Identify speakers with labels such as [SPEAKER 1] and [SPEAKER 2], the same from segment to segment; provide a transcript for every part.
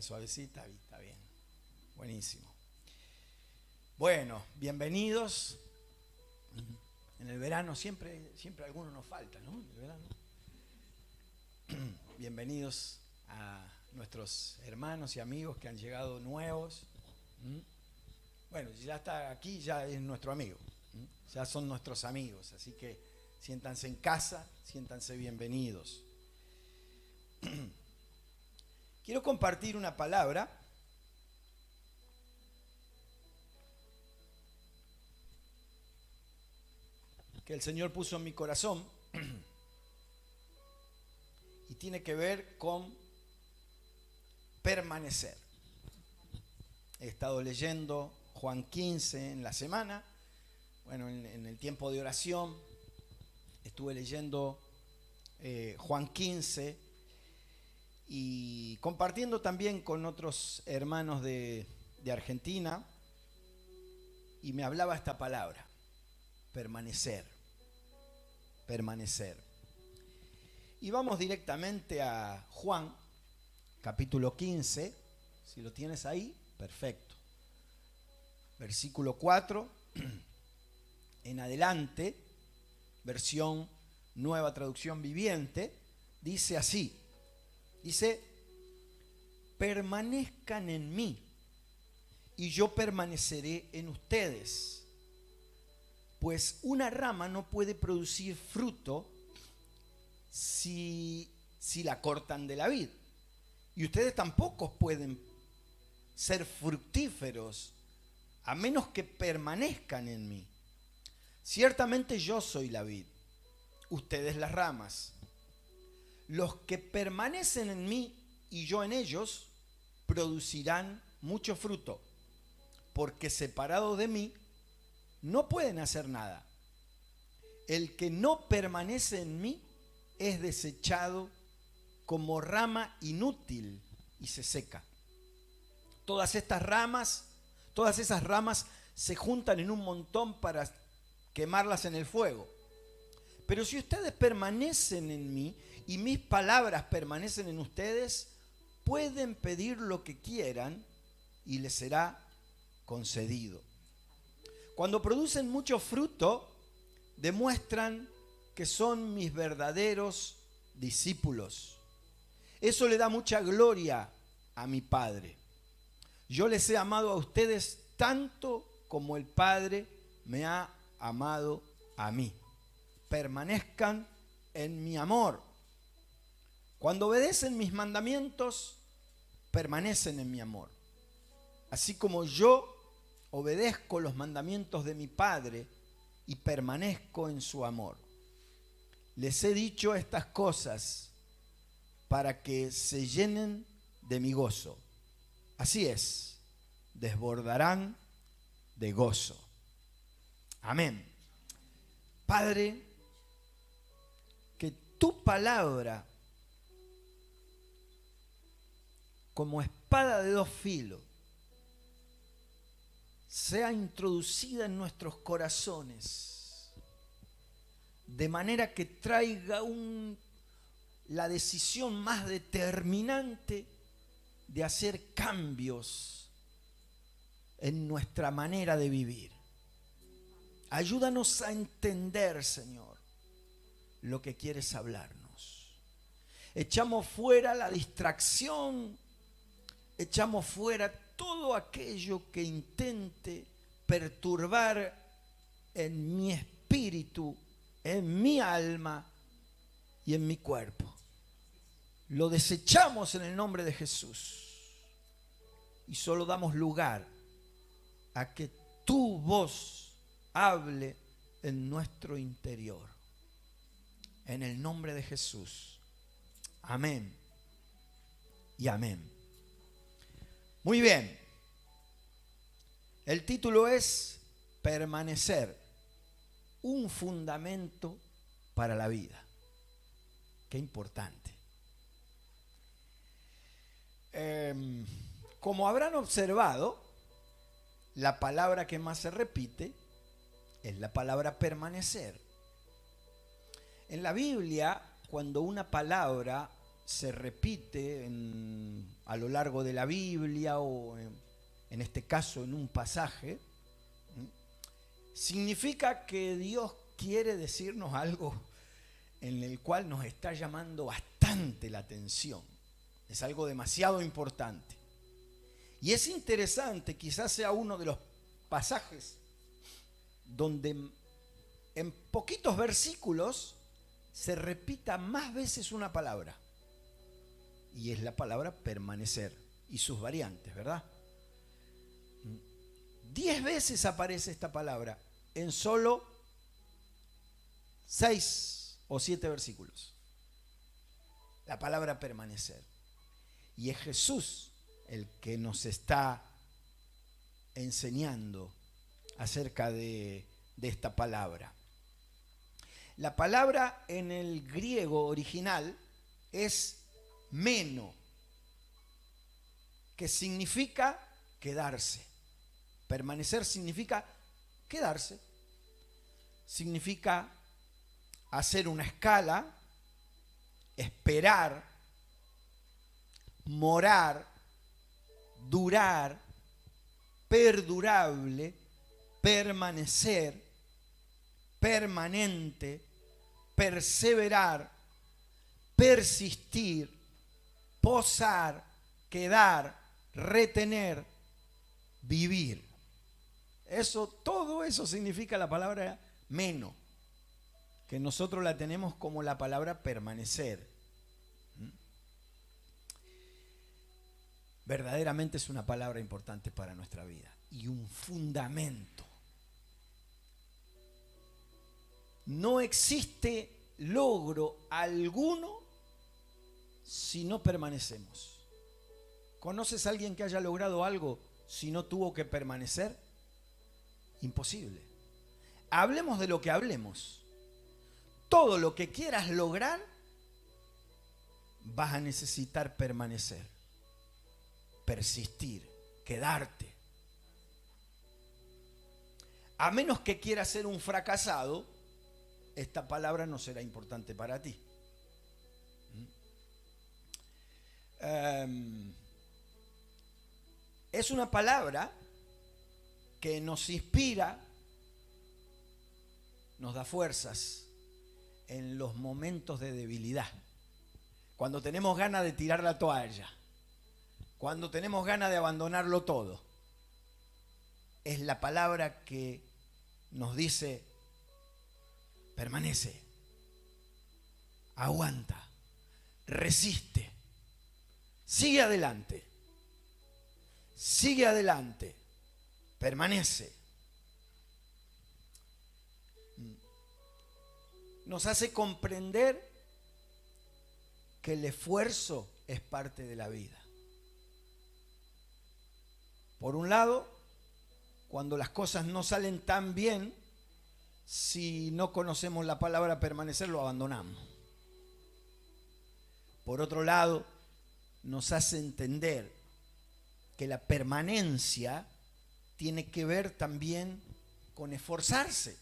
[SPEAKER 1] bien suavecita, ahí está bien. Buenísimo. Bueno, bienvenidos. En el verano siempre algunos nos faltan, ¿no? En el verano. Bienvenidos a nuestros hermanos y amigos que han llegado nuevos. Bueno, si ya está aquí, ya es nuestro amigo. Ya son nuestros amigos, así que siéntanse en casa, siéntanse bienvenidos. Quiero compartir una palabra que el Señor puso en mi corazón y tiene que ver con permanecer. He estado leyendo Juan 15 en la semana, bueno, en el tiempo de oración estuve leyendo Juan 15 y compartiendo también con otros hermanos de Argentina, y me hablaba esta palabra, permanecer, permanecer. Y vamos directamente a Juan, capítulo 15, si lo tienes ahí, perfecto. Versículo 4, en adelante, versión Nueva Traducción Viviente, dice así. Dice, permanezcan en mí y yo permaneceré en ustedes. Pues una rama no puede producir fruto si la cortan de la vid. Y ustedes tampoco pueden ser fructíferos a menos que permanezcan en mí. Ciertamente yo soy la vid, ustedes las ramas. Los que permanecen en mí y yo en ellos producirán mucho fruto, porque separados de mí no pueden hacer nada. El que no permanece en mí es desechado como rama inútil y se seca. Todas esas ramas se juntan en un montón para quemarlas en el fuego. Pero si ustedes permanecen en mí y mis palabras permanecen en ustedes, pueden pedir lo que quieran y les será concedido. Cuando producen mucho fruto, demuestran que son mis verdaderos discípulos. Eso le da mucha gloria a mi Padre. Yo les he amado a ustedes tanto como el Padre me ha amado a mí. Permanezcan en mi amor. Cuando obedecen mis mandamientos, permanecen en mi amor. Así como yo obedezco los mandamientos de mi Padre y permanezco en su amor. Les he dicho estas cosas para que se llenen de mi gozo. Así es, desbordarán de gozo. Amén. Padre, que tu palabra, como espada de dos filos, sea introducida en nuestros corazones, de manera que traiga la decisión más determinante de hacer cambios en nuestra manera de vivir. Ayúdanos a entender, Señor, lo que quieres hablarnos. Echamos fuera la distracción, echamos fuera todo aquello que intente perturbar en mi espíritu, en mi alma y en mi cuerpo. Lo desechamos en el nombre de Jesús y solo damos lugar a que tu voz hable en nuestro interior. En el nombre de Jesús. Amén y amén. Muy bien. El título es Permanecer, un fundamento para la vida. Qué importante. Como habrán observado, la palabra que más se repite es la palabra permanecer. En la Biblia, cuando una palabra se repite a lo largo de la Biblia o en este caso en un pasaje, significa que Dios quiere decirnos algo en el cual nos está llamando bastante la atención. Es algo demasiado importante. Y es interesante, quizás sea uno de los pasajes donde en poquitos versículos se repita más veces una palabra. Y es la palabra permanecer y sus variantes, ¿verdad? 10 veces aparece esta palabra en solo 6 o 7 versículos. La palabra permanecer. Y es Jesús el que nos está enseñando acerca de esta palabra. La palabra en el griego original es meno, que significa quedarse. Permanecer significa quedarse. Significa hacer una escala, esperar, morar, durar, perdurable, permanecer, permanente, perseverar, persistir, posar, quedar, retener, vivir. Todo eso significa la palabra meno, que nosotros la tenemos como la palabra permanecer. Verdaderamente es una palabra importante para nuestra vida y un fundamento. No existe logro alguno si no permanecemos. ¿Conoces a alguien que haya logrado algo si no tuvo que permanecer? Imposible. Hablemos de lo que hablemos. Todo lo que quieras lograr, vas a necesitar permanecer, persistir, quedarte. A menos que quieras ser un fracasado, esta palabra no será importante para ti. Es una palabra que nos inspira, nos da fuerzas en los momentos de debilidad. Cuando tenemos ganas de tirar la toalla, cuando tenemos ganas de abandonarlo todo. Es la palabra que nos dice: permanece, aguanta, resiste, sigue adelante, permanece. Nos hace comprender que el esfuerzo es parte de la vida. Por un lado, cuando las cosas no salen tan bien, si no conocemos la palabra permanecer, lo abandonamos. Por otro lado, nos hace entender que la permanencia tiene que ver también con esforzarse.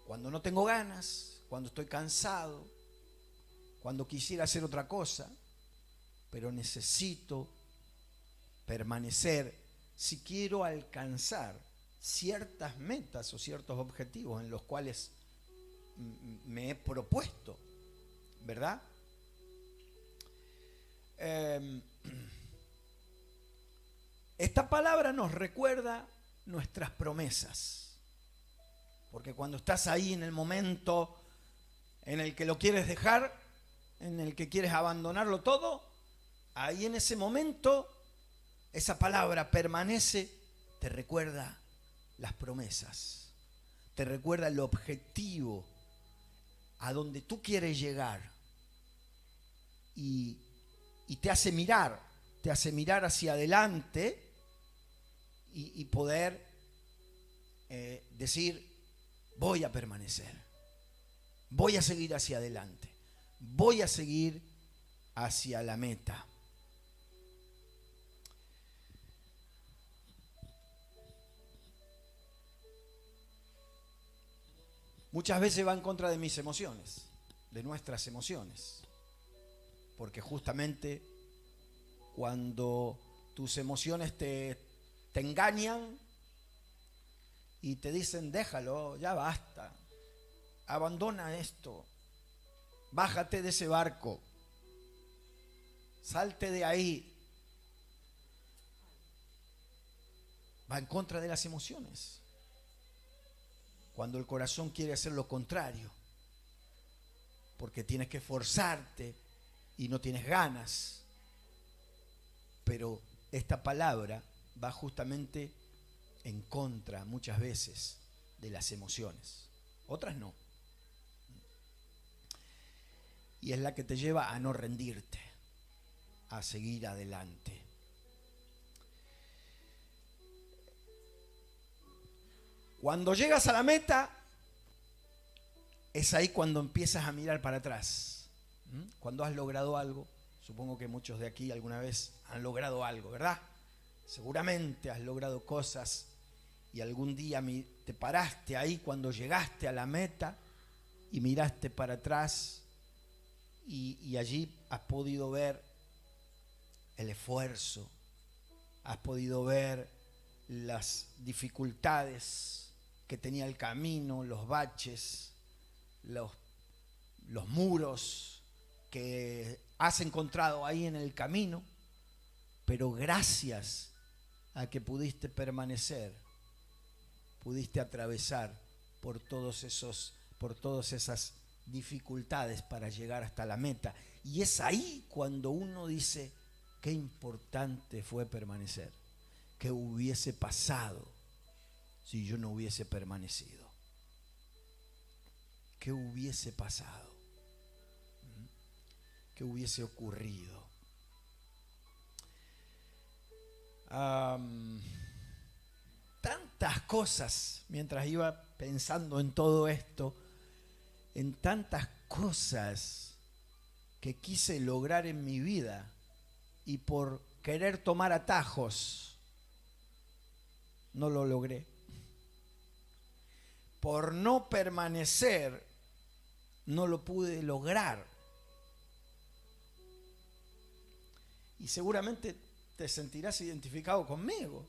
[SPEAKER 1] Cuando no tengo ganas, cuando estoy cansado, cuando quisiera hacer otra cosa, pero necesito permanecer si quiero alcanzar ciertas metas o ciertos objetivos en los cuales me he propuesto, ¿verdad? Esta palabra nos recuerda nuestras promesas, porque cuando estás ahí en el momento en el que lo quieres dejar, en el que quieres abandonarlo todo, ahí en ese momento esa palabra permanece, te recuerda las promesas, te recuerda el objetivo a donde tú quieres llegar y te hace mirar hacia adelante y poder decir: voy a permanecer, voy a seguir hacia adelante, voy a seguir hacia la meta. Muchas veces va en contra de mis emociones, de nuestras emociones. Porque justamente cuando tus emociones te engañan y te dicen, déjalo, ya basta, abandona esto, bájate de ese barco, salte de ahí, va en contra de las emociones. Cuando el corazón quiere hacer lo contrario, porque tienes que esforzarte y no tienes ganas. Pero esta palabra va justamente en contra muchas veces de las emociones. Otras no. Y es la que te lleva a no rendirte, a seguir adelante. Cuando llegas a la meta, es ahí cuando empiezas a mirar para atrás. Cuando has logrado algo, supongo que muchos de aquí alguna vez han logrado algo, ¿verdad? Seguramente has logrado cosas y algún día te paraste ahí cuando llegaste a la meta y miraste para atrás y allí has podido ver el esfuerzo, has podido ver las dificultades que tenía el camino, los baches, los muros que has encontrado ahí en el camino, pero gracias a que pudiste permanecer, pudiste atravesar por todas esas dificultades para llegar hasta la meta. Y es ahí cuando uno dice, qué importante fue permanecer, qué hubiese pasado si yo no hubiese permanecido. ¿Qué hubiese pasado? ¿Qué hubiese ocurrido? Tantas cosas, mientras iba pensando en todo esto, en tantas cosas que quise lograr en mi vida y por querer tomar atajos, no lo logré. Por no permanecer, no lo pude lograr. Y seguramente te sentirás identificado conmigo,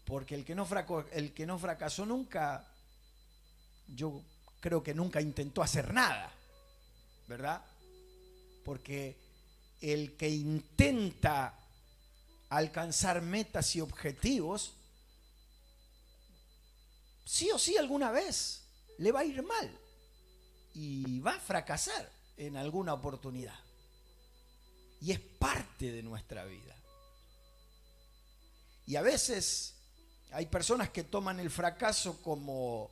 [SPEAKER 1] porque el que no fracasó nunca, yo creo que nunca intentó hacer nada, ¿verdad? Porque el que intenta alcanzar metas y objetivos, sí o sí alguna vez le va a ir mal y va a fracasar en alguna oportunidad. Y es parte de nuestra vida. Y a veces hay personas que toman el fracaso como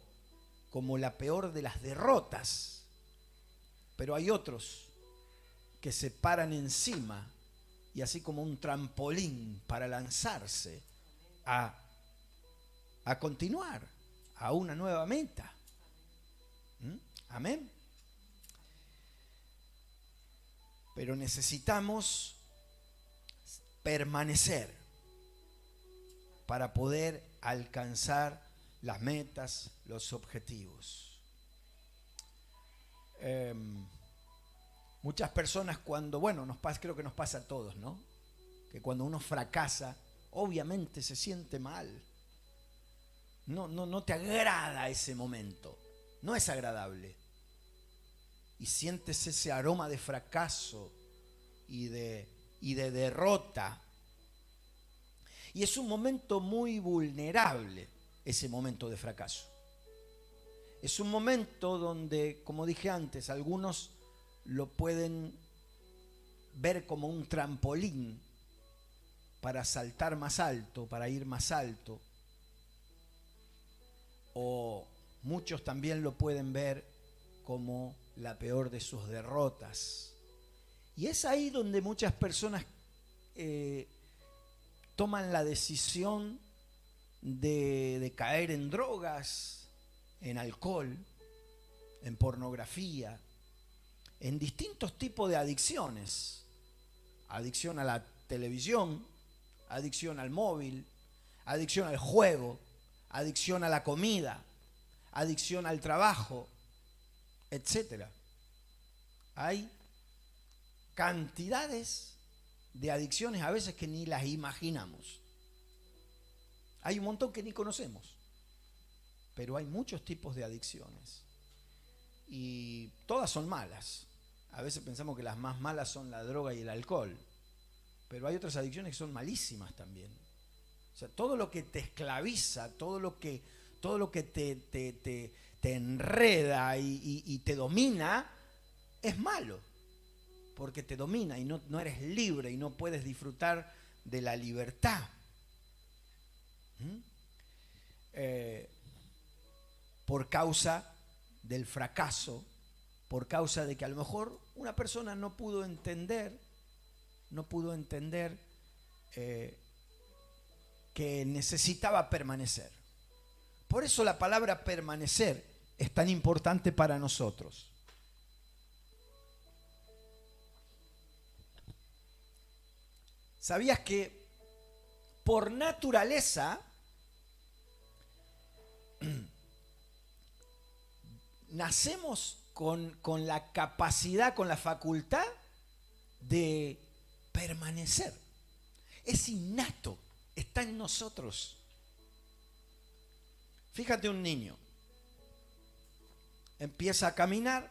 [SPEAKER 1] la peor de las derrotas, pero hay otros que se paran encima y así como un trampolín para lanzarse a continuar a una nueva meta. Amén. Pero necesitamos permanecer para poder alcanzar las metas, los objetivos. Muchas personas creo que nos pasa a todos, ¿no? Que cuando uno fracasa, obviamente se siente mal. No te agrada ese momento, no es agradable. Y sientes ese aroma de fracaso y de derrota. Y es un momento muy vulnerable, ese momento de fracaso. Es un momento donde, como dije antes, algunos lo pueden ver como un trampolín para saltar más alto, para ir más alto. O muchos también lo pueden ver como la peor de sus derrotas. Y es ahí donde muchas personas toman la decisión de caer en drogas, en alcohol, en pornografía, en distintos tipos de adicciones. Adicción a la televisión, adicción al móvil, adicción al juego, adicción a la comida, adicción al trabajo, etcétera. Hay cantidades de adicciones a veces que ni las imaginamos. Hay un montón que ni conocemos, pero hay muchos tipos de adicciones y todas son malas. A veces pensamos que las más malas son la droga y el alcohol, pero hay otras adicciones que son malísimas también. O sea, todo lo que te esclaviza, todo lo que te enreda y te domina, es malo, porque te domina y no eres libre y no puedes disfrutar de la libertad. Por causa del fracaso, por causa de que a lo mejor una persona no pudo entender que necesitaba permanecer. Por eso la palabra permanecer es tan importante para nosotros. ¿Sabías que por naturaleza nacemos con la capacidad, con la facultad de permanecer? Es innato, está en nosotros. Fíjate, un niño empieza a caminar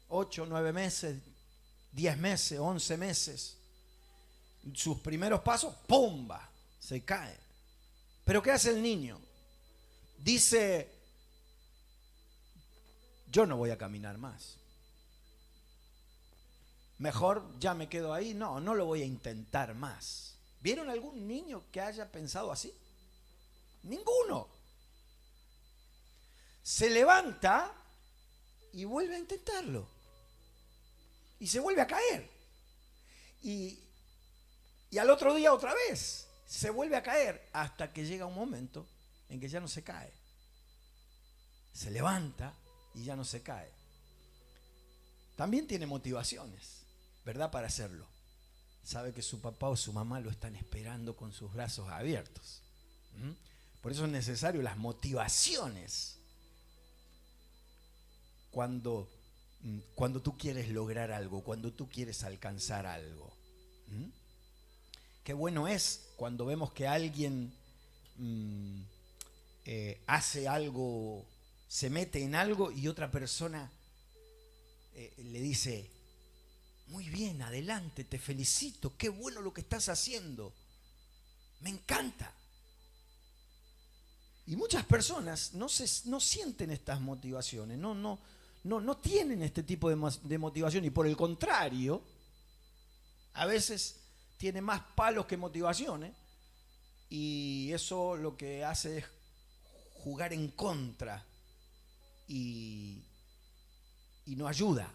[SPEAKER 1] 8, 9 meses, 10 meses, 11 meses. Sus primeros pasos, ¡pumba!, se cae. ¿Pero qué hace el niño? Dice: yo no voy a caminar más. Mejor ya me quedo ahí, no lo voy a intentar más. ¿Vieron algún niño que haya pensado así? Ninguno. Se levanta y vuelve a intentarlo. Y se vuelve a caer. Y al otro día otra vez se vuelve a caer, hasta que llega un momento en que ya no se cae. Se levanta y ya no se cae. También tiene motivaciones, ¿verdad?, para hacerlo. Sabe que su papá o su mamá lo están esperando con sus brazos abiertos. Por eso es necesario las motivaciones cuando tú quieres lograr algo, cuando tú quieres alcanzar algo. Qué bueno es cuando vemos que alguien hace algo, se mete en algo y otra persona le dice: muy bien, adelante, te felicito, qué bueno lo que estás haciendo, me encanta. Y muchas personas no sienten estas motivaciones, no tienen este tipo de motivación, y por el contrario, a veces tiene más palos que motivaciones, y eso lo que hace es jugar en contra y no ayuda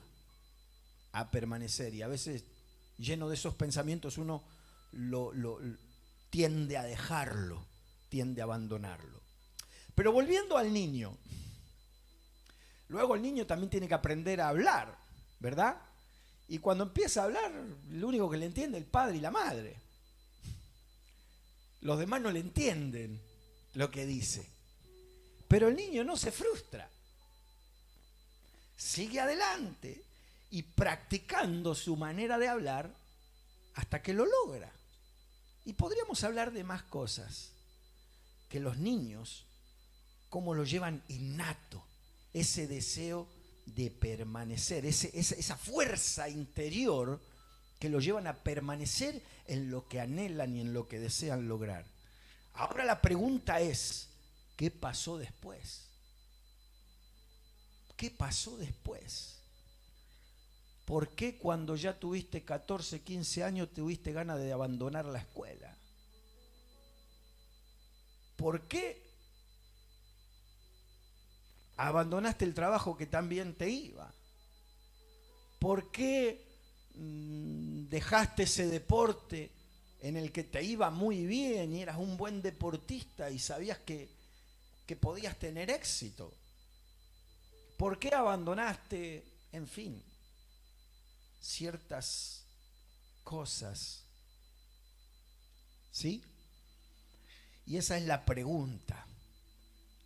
[SPEAKER 1] a permanecer. Y a veces, lleno de esos pensamientos, uno lo tiende a dejarlo, tiende a abandonarlo. Pero volviendo al niño, luego el niño también tiene que aprender a hablar, ¿verdad? Y cuando empieza a hablar, lo único que le entiende es el padre y la madre. Los demás no le entienden lo que dice. Pero el niño no se frustra. Sigue adelante y practicando su manera de hablar hasta que lo logra. Y podríamos hablar de más cosas. Que los niños, cómo lo llevan innato, ese deseo de permanecer, esa fuerza interior que lo llevan a permanecer en lo que anhelan y en lo que desean lograr. Ahora la pregunta es: ¿qué pasó después? ¿Qué pasó después? ¿Por qué cuando ya tuviste 14, 15 años tuviste ganas de abandonar la escuela? ¿Por qué abandonaste el trabajo que tan bien te iba? ¿Por qué dejaste ese deporte en el que te iba muy bien y eras un buen deportista y sabías que podías tener éxito? ¿Por qué abandonaste, en fin, ciertas cosas? ¿Sí? Y esa es la pregunta.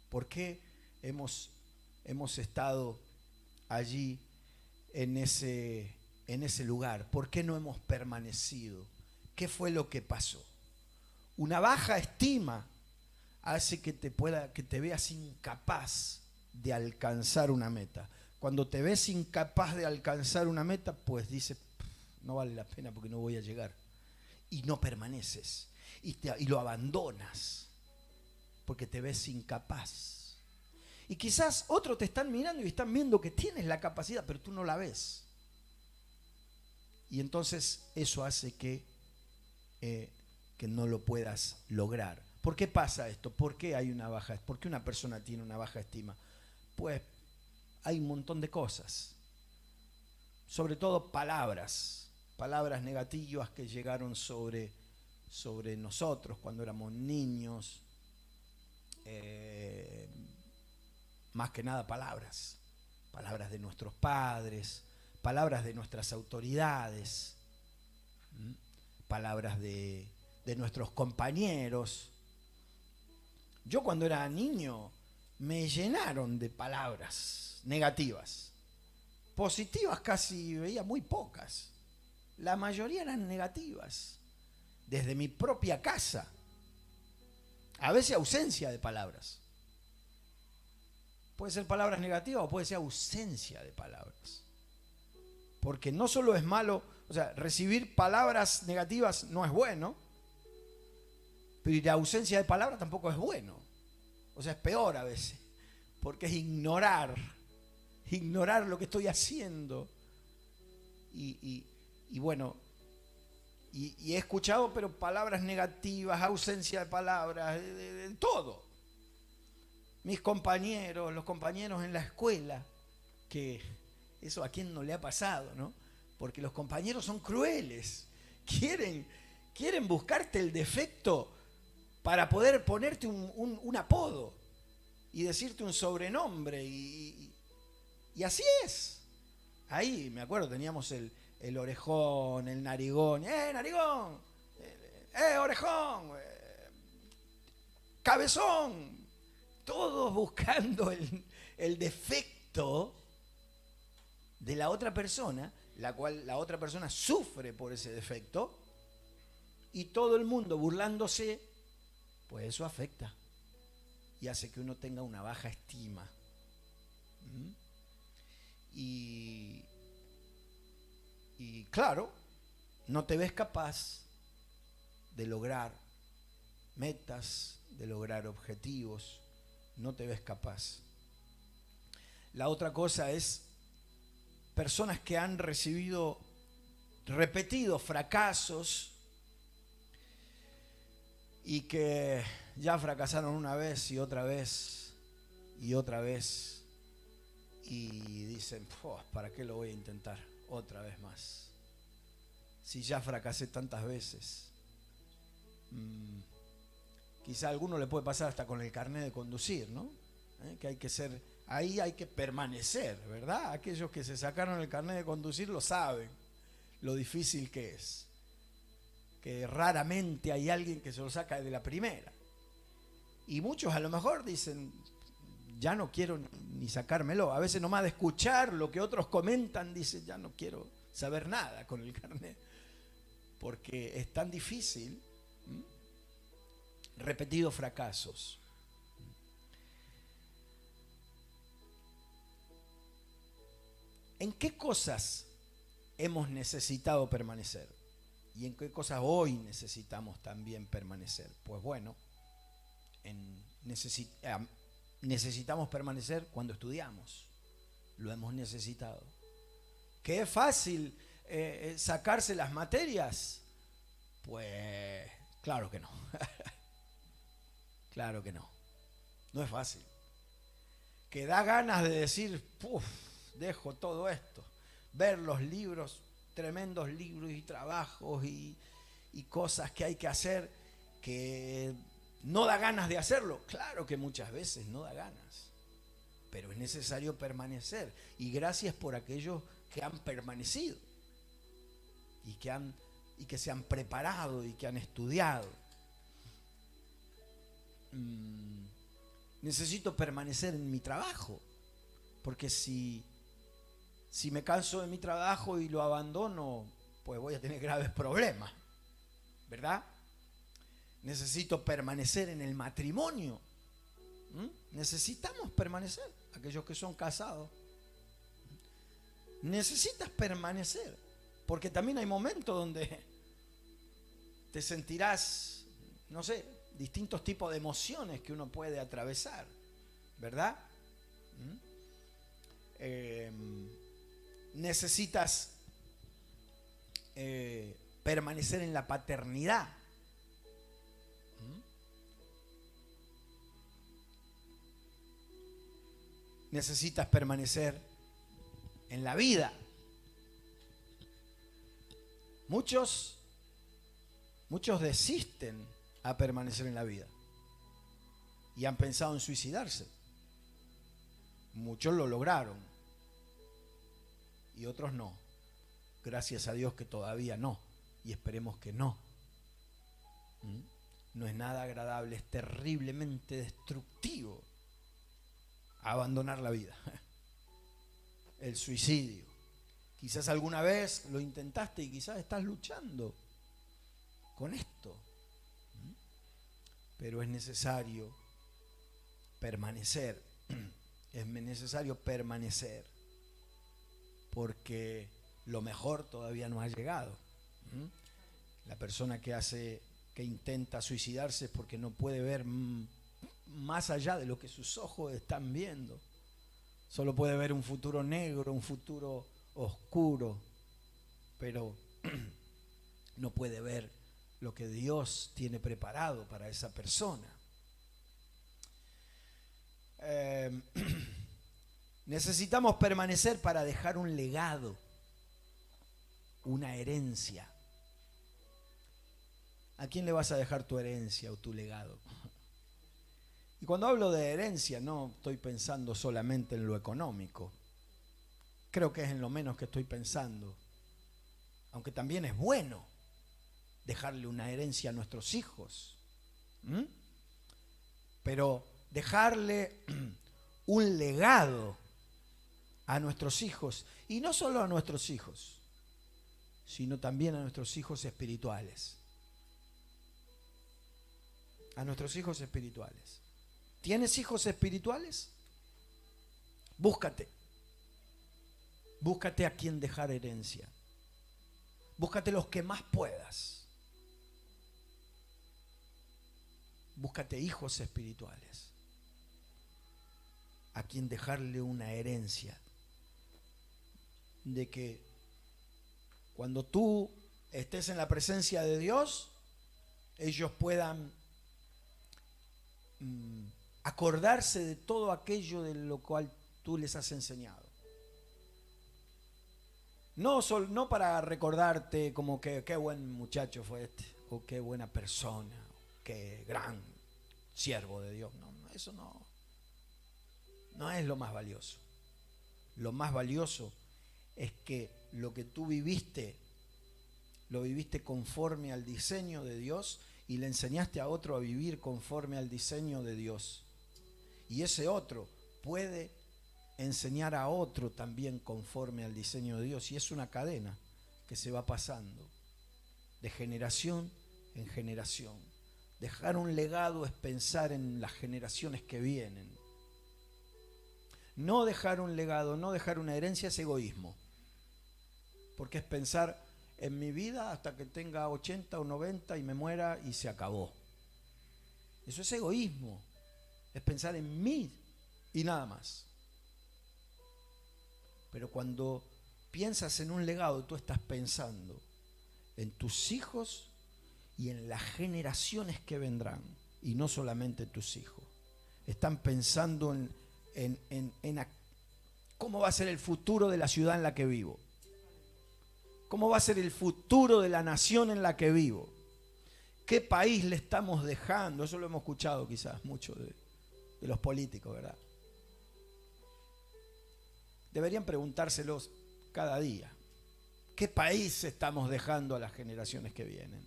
[SPEAKER 1] ¿Por qué hemos estado allí en ese en ese lugar? ¿Por qué no hemos permanecido? ¿Qué fue lo que pasó? Una baja estima hace que te veas incapaz de alcanzar una meta. Cuando te ves incapaz de alcanzar una meta, pues dices, no vale la pena porque no voy a llegar. Y no permaneces. Y lo abandonas porque te ves incapaz. Y quizás otros te están mirando y están viendo que tienes la capacidad, pero tú no la ves. Y entonces eso hace que no lo puedas lograr. ¿Por qué pasa esto? ¿Por qué hay una baja? ¿Por qué una persona tiene una baja estima? Pues hay un montón de cosas. Sobre todo palabras negativas que llegaron sobre nosotros cuando éramos niños. Más que nada palabras de nuestros padres, palabras de nuestras autoridades, palabras de nuestros compañeros. Yo cuando era niño me llenaron de palabras negativas. Positivas casi veía muy pocas. La mayoría eran negativas. Desde mi propia casa. A veces ausencia de palabras. Puede ser palabras negativas o puede ser ausencia de palabras. Porque no solo es malo, o sea, recibir palabras negativas no es bueno, pero la ausencia de palabras tampoco es bueno. O sea, es peor a veces, porque es ignorar lo que estoy haciendo. Y bueno, y he escuchado, pero palabras negativas, ausencia de palabras, de todo. Mis compañeros, los compañeros en la escuela, que eso a quién no le ha pasado, ¿no? Porque los compañeros son crueles, quieren buscarte el defecto para poder ponerte un apodo y decirte un sobrenombre y así es. Ahí, me acuerdo, teníamos el orejón, el narigón, narigón, orejón, cabezón, todos buscando el defecto de la otra persona, la cual la otra persona sufre por ese defecto, y todo el mundo burlándose, pues eso afecta y hace que uno tenga una baja estima. Y claro, no te ves capaz de lograr metas, de lograr objetivos, no te ves capaz. La otra cosa es personas que han recibido repetidos fracasos y que ya fracasaron una vez y otra vez y otra vez y dicen, ¿para qué lo voy a intentar otra vez más? Si ya fracasé tantas veces. Quizá a alguno le puede pasar hasta con el carnet de conducir, ¿no? Que hay que ser, ahí hay que permanecer, ¿verdad? Aquellos que se sacaron el carnet de conducir lo saben, lo difícil que es. Que raramente hay alguien que se lo saca de la primera. Y muchos a lo mejor dicen, ya no quiero ni sacármelo. A veces nomás de escuchar lo que otros comentan, dicen, ya no quiero saber nada con el carnet. Porque es tan difícil. Repetidos fracasos. ¿En qué cosas hemos necesitado permanecer? ¿Y en qué cosas hoy necesitamos también permanecer? Pues bueno, necesitamos permanecer cuando estudiamos. Lo hemos necesitado. ¿Que es fácil sacarse las materias? Pues claro que no. Claro que no. No es fácil. Que da ganas de decir, dejo todo esto. Ver los libros, tremendos libros y trabajos y cosas que hay que hacer que no da ganas de hacerlo. Claro que muchas veces no da ganas. Pero es necesario permanecer. Y gracias por aquellos que han permanecido. Y que se han preparado y que han estudiado. Necesito permanecer en mi trabajo, porque si Si me canso de mi trabajo y lo abandono, pues voy a tener graves problemas, ¿verdad? Necesito permanecer en el matrimonio. Necesitamos permanecer, aquellos que son casados. Necesitas permanecer, porque también hay momentos donde te sentirás, no sé, distintos tipos de emociones que uno puede atravesar, ¿verdad? Necesitas permanecer en la paternidad. Necesitas permanecer en la vida. Muchos desisten a permanecer en la vida y han pensado en suicidarse. Muchos lo lograron y otros no. Gracias a Dios que todavía no, y esperemos que no. No es nada agradable, es terriblemente destructivo abandonar la vida. El suicidio. Quizás alguna vez lo intentaste y quizás estás luchando con esto. Pero es necesario permanecer. Es necesario permanecer. Porque lo mejor todavía no ha llegado. La persona que intenta suicidarse es porque no puede ver más allá de lo que sus ojos están viendo. Solo puede ver un futuro negro, un futuro oscuro, pero no puede ver lo que Dios tiene preparado para esa persona. Necesitamos permanecer para dejar un legado, una herencia. ¿A quién le vas a dejar tu herencia o tu legado? Y cuando hablo de herencia no estoy pensando solamente en lo económico. Creo que es en lo menos que estoy pensando. Aunque también es bueno dejarle una herencia a nuestros hijos. Pero dejarle un legado a nuestros hijos. Y no solo a nuestros hijos, sino también a nuestros hijos espirituales. A nuestros hijos espirituales. ¿Tienes hijos espirituales? Búscate. Búscate a quien dejar herencia. Búscate los que más puedas. Búscate hijos espirituales. A quien dejarle una herencia. De que cuando tú estés en la presencia de Dios, ellos puedan acordarse de todo aquello de lo cual tú les has enseñado. No para recordarte como que qué buen muchacho fue este, o qué buena persona, o qué gran siervo de Dios. No, eso no es lo más valioso. Lo más valioso es que lo que tú viviste, lo viviste conforme al diseño de Dios y le enseñaste a otro a vivir conforme al diseño de Dios. Y ese otro puede enseñar a otro también conforme al diseño de Dios. Y es una cadena que se va pasando de generación en generación. Dejar un legado es pensar en las generaciones que vienen. No dejar un legado, no dejar una herencia es egoísmo. Porque es pensar en mi vida hasta que tenga 80 o 90 y me muera y se acabó. Eso es egoísmo. Es pensar en mí y nada más. Pero cuando piensas en un legado, tú estás pensando en tus hijos y en las generaciones que vendrán. Y no solamente tus hijos. Están pensando en cómo va a ser el futuro de la ciudad en la que vivo. ¿Cómo va a ser el futuro de la nación en la que vivo? ¿Qué país le estamos dejando? Eso lo hemos escuchado quizás mucho de los políticos, ¿verdad? Deberían preguntárselos cada día. ¿Qué país estamos dejando a las generaciones que vienen?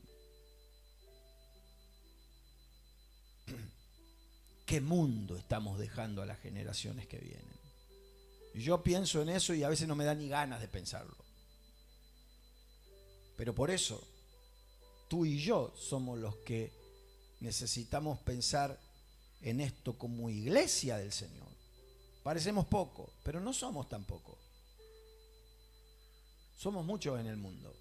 [SPEAKER 1] ¿Qué mundo estamos dejando a las generaciones que vienen? Yo pienso en eso y a veces no me da ni ganas de pensarlo. Pero por eso, tú y yo somos los que necesitamos pensar en esto como iglesia del Señor. Parecemos poco, pero no somos tan poco. Somos muchos en el mundo,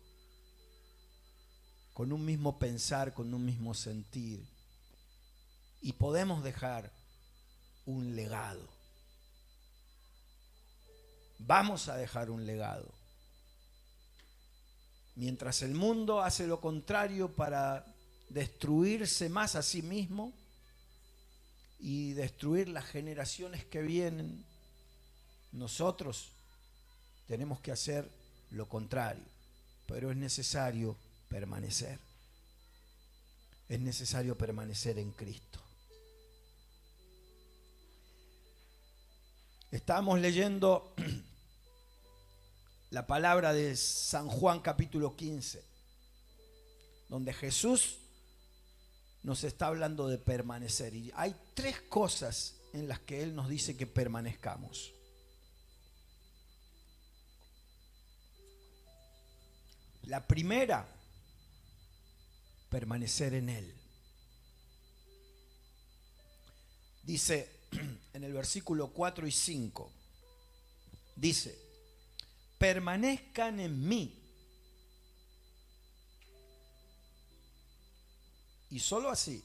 [SPEAKER 1] con un mismo pensar, con un mismo sentir, y podemos dejar un legado. Vamos a dejar un legado. Mientras el mundo hace lo contrario para destruirse más a sí mismo y destruir las generaciones que vienen, nosotros tenemos que hacer lo contrario. Pero es necesario permanecer. Es necesario permanecer en Cristo. Estamos leyendo la palabra de San Juan capítulo 15, donde Jesús nos está hablando de permanecer. Y hay 3 cosas en las que Él nos dice que permanezcamos. La primera, permanecer en Él. Dice en el versículo 4 y 5, dice: permanezcan en mí, y solo así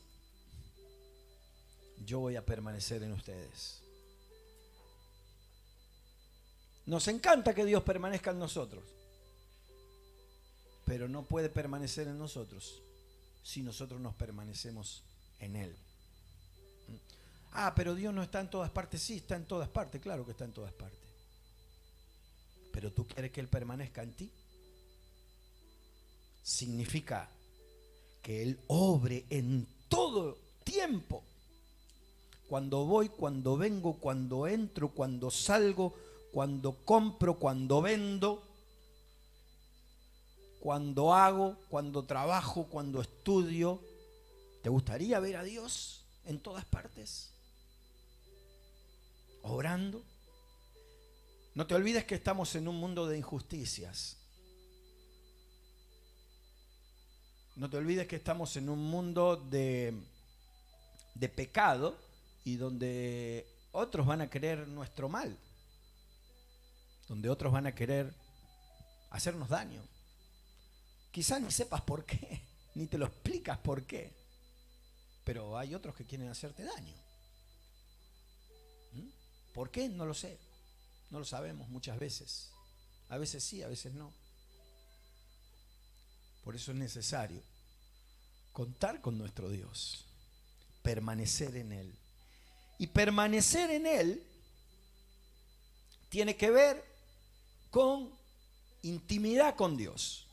[SPEAKER 1] yo voy a permanecer en ustedes. Nos encanta que Dios permanezca en nosotros, pero no puede permanecer en nosotros si nosotros nos permanecemos en Él. Ah, pero Dios no está en todas partes. Sí, está en todas partes, claro que está en todas partes. Pero tú quieres que Él permanezca en ti. Significa que Él obre en todo tiempo. Cuando voy, cuando vengo, cuando entro, cuando salgo, cuando compro, cuando vendo, cuando hago, cuando trabajo, cuando estudio. ¿Te gustaría ver a Dios en todas partes? Obrando. No te olvides que estamos en un mundo de injusticias. No te olvides que estamos en un mundo de pecado y donde otros van a querer nuestro mal, donde otros van a querer hacernos daño. Quizás ni sepas por qué, ni te lo explicas por qué, pero hay otros que quieren hacerte daño. ¿Por qué? No lo sé. No lo sabemos muchas veces. A veces sí, a veces no. Por eso es necesario contar con nuestro Dios, permanecer en Él. Y permanecer en Él tiene que ver con intimidad con Dios.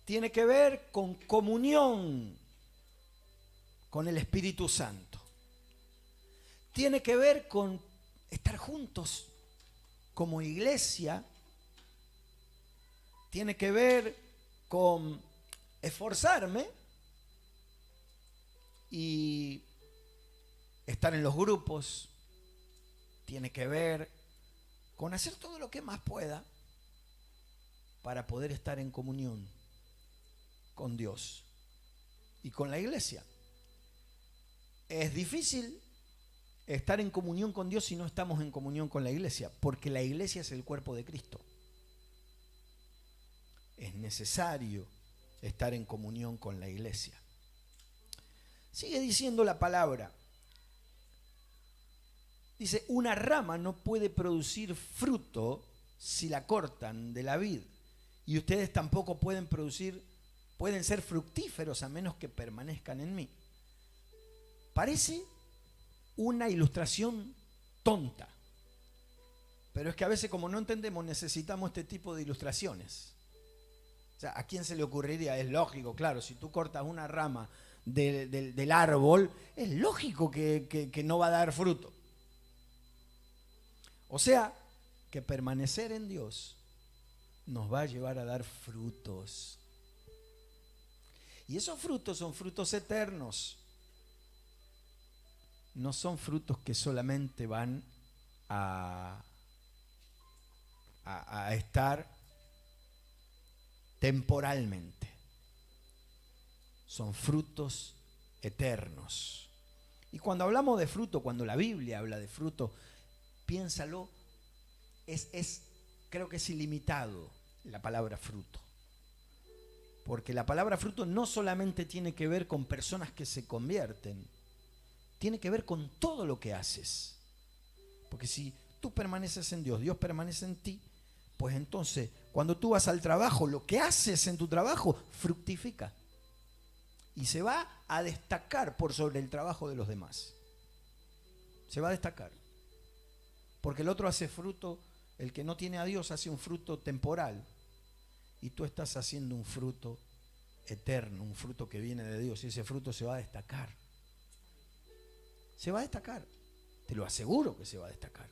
[SPEAKER 1] Tiene que ver con comunión con el Espíritu Santo. Tiene que ver con estar juntos como iglesia. Tiene que ver con esforzarme y estar en los grupos. Tiene que ver con hacer todo lo que más pueda para poder estar en comunión con Dios y con la iglesia. Es difícil estar en comunión con Dios si no estamos en comunión con la iglesia, porque la iglesia es el cuerpo de Cristo. Es necesario estar en comunión con la iglesia. Sigue diciendo la palabra. Dice: una rama no puede producir fruto si la cortan de la vid, y ustedes tampoco pueden ser fructíferos a menos que permanezcan en mí. Parece una ilustración tonta, pero es que a veces, como no entendemos, necesitamos este tipo de ilustraciones. O sea, ¿a quién se le ocurriría? Es lógico, claro, si tú cortas una rama del árbol, es lógico que no va a dar fruto. O sea, que permanecer en Dios nos va a llevar a dar frutos. Y esos frutos son frutos eternos. No son frutos que solamente van a a estar temporalmente. Son frutos eternos. Y cuando hablamos de fruto, cuando la Biblia habla de fruto, piénsalo, creo que es ilimitado la palabra fruto. Porque la palabra fruto no solamente tiene que ver con personas que se convierten, tiene que ver con todo lo que haces. Porque si tú permaneces en Dios, Dios permanece en ti, pues entonces cuando tú vas al trabajo, lo que haces en tu trabajo fructifica. Y se va a destacar por sobre el trabajo de los demás. Se va a destacar. Porque el otro hace fruto, el que no tiene a Dios hace un fruto temporal. Y tú estás haciendo un fruto eterno, un fruto que viene de Dios. Y ese fruto se va a destacar. Se va a destacar. Te lo aseguro que se va a destacar.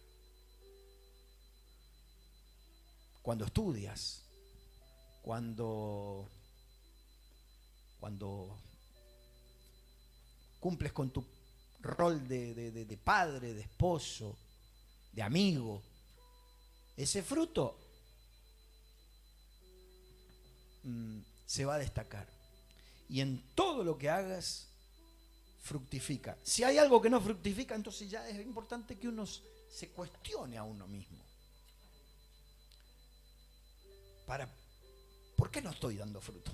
[SPEAKER 1] Cuando estudias, cuando cumples con tu rol de padre, de esposo, de amigo, ese fruto se va a destacar. Y en todo lo que hagas, fructifica. Si hay algo que no fructifica, entonces ya es importante que uno se cuestione a uno mismo. ¿Por qué no estoy dando fruto?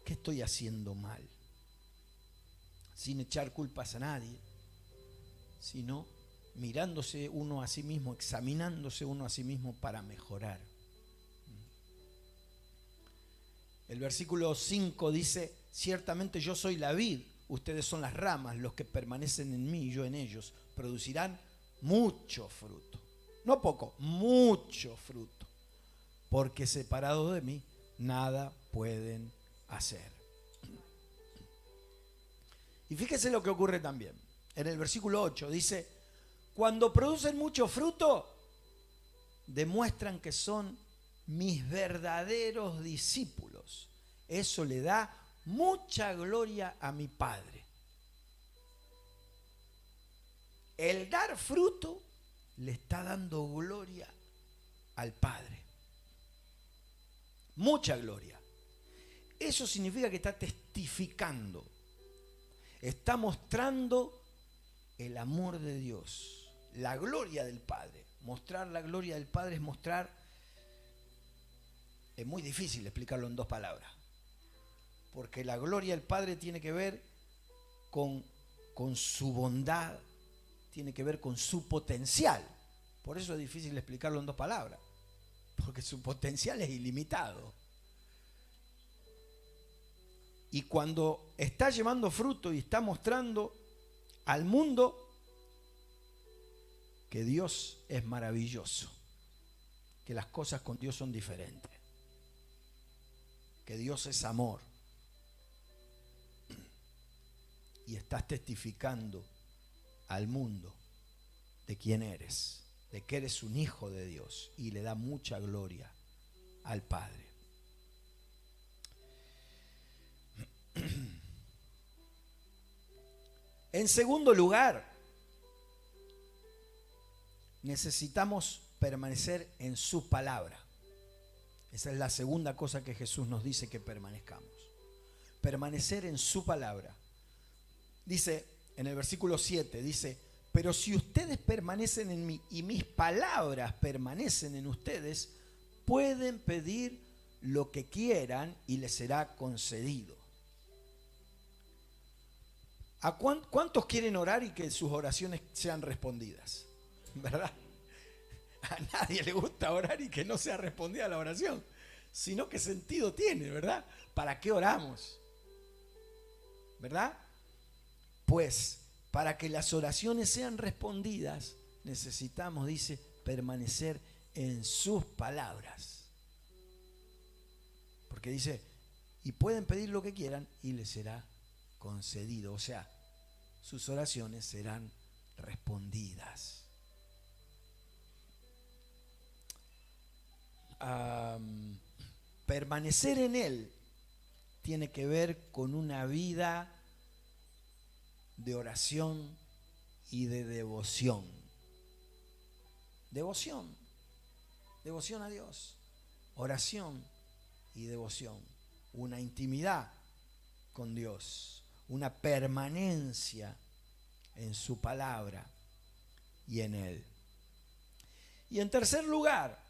[SPEAKER 1] ¿Qué estoy haciendo mal? Sin echar culpas a nadie, sino mirándose uno a sí mismo, examinándose uno a sí mismo para mejorar. El versículo 5 dice: ciertamente yo soy la vid, ustedes son las ramas, los que permanecen en mí y yo en ellos, producirán mucho fruto. No poco, mucho fruto. Porque separados de mí, nada pueden hacer. Y fíjese lo que ocurre también. En el versículo 8 dice: cuando producen mucho fruto, demuestran que son mis verdaderos discípulos. Eso le da mucha gloria a mi Padre. El dar fruto le está dando gloria al Padre. Mucha gloria. Eso significa que está testificando. Está mostrando el amor de Dios, la gloria del Padre. Mostrar la gloria del Padre es mostrar, es muy difícil explicarlo en dos palabras, porque la gloria del Padre tiene que ver con su bondad, tiene que ver con su potencial. Por eso es difícil explicarlo en dos palabras, porque su potencial es ilimitado. Y cuando está llevando fruto y está mostrando al mundo que Dios es maravilloso, que las cosas con Dios son diferentes, que Dios es amor, y estás testificando al mundo de quién eres, de que eres un hijo de Dios, y le da mucha gloria al Padre. En segundo lugar, necesitamos permanecer en su palabra. Esa es la segunda cosa que Jesús nos dice que permanezcamos. Permanecer en su palabra. Dice en el versículo 7, dice: pero si ustedes permanecen en mí y mis palabras permanecen en ustedes, pueden pedir lo que quieran y les será concedido. ¿A cuántos quieren orar y que sus oraciones sean respondidas? ¿Verdad? A nadie le gusta orar y que no sea respondida la oración. Sino qué sentido tiene, ¿verdad? ¿Para qué oramos? ¿Verdad? Pues para que las oraciones sean respondidas, necesitamos, dice, permanecer en sus palabras. Porque dice: y pueden pedir lo que quieran y les será concedido. O sea, sus oraciones serán respondidas. Permanecer en Él tiene que ver con una vida de oración y de devoción. Devoción. Devoción a Dios, oración y devoción, una intimidad con Dios, una permanencia en su palabra y en Él. Y en tercer lugar,